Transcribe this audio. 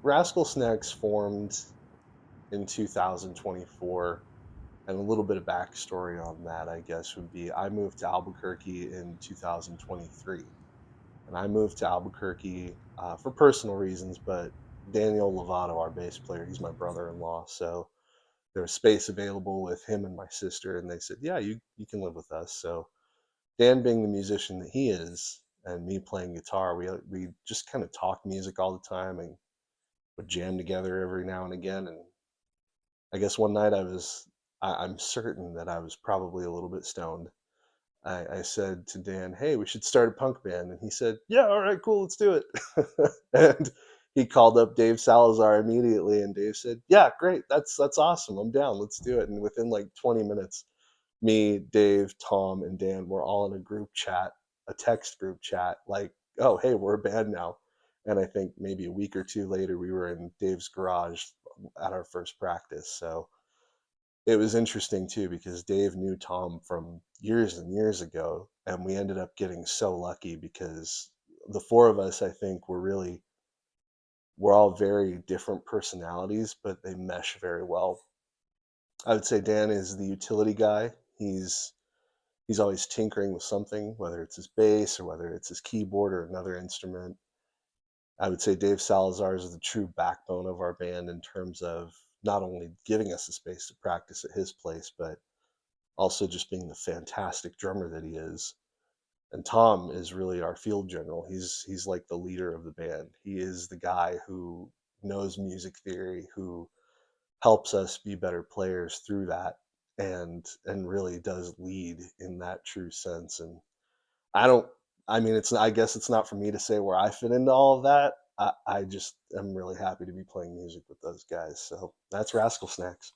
Rascal Snacks formed in 2024, and a little bit of backstory on that, I guess, would be I moved to Albuquerque in 2023. And I moved to Albuquerque for personal reasons, but Daniel Lovato, our bass player, he's my brother-in-law. So there was space available with him and my sister, and they said, "Yeah, you can live with us." So Dan, being the musician that he is, and me playing guitar, we just kind of talk music all the time and would jam together every now and again. And I guess one night I'm certain that I was probably a little bit stoned. I said to Dan, "Hey, we should start a punk band." And he said, "Yeah, all right, cool, let's do it." And he called up Dave Salazar immediately, and Dave said, "Yeah, great, that's awesome. I'm down. Let's do it." And within like 20 minutes, me, Dave, Tom, and Dan were all in a group chat, a text group chat, like, "Oh, hey, we're a band now." And I think maybe a week or two later, we were in Dave's garage at our first practice. So it was interesting too because Dave knew Tom from years and years ago, and we ended up getting so lucky because the four of us, I think, we're all very different personalities, but they mesh very well. I would say Dan is the utility guy. He's always tinkering with something, whether it's his bass or whether it's his keyboard or another instrument. I would say Dave Salazar is the true backbone of our band in terms of not only giving us a space to practice at his place, but also just being the fantastic drummer that he is. And Tom is really our field general. He's like the leader of the band. He is the guy who knows music theory, who helps us be better players through that, and really does lead in that true sense. And I don't I mean it's I guess it's not for me to say where I fit into all of that. I just am really happy to be playing music with those guys. So that's Rascal Snacks.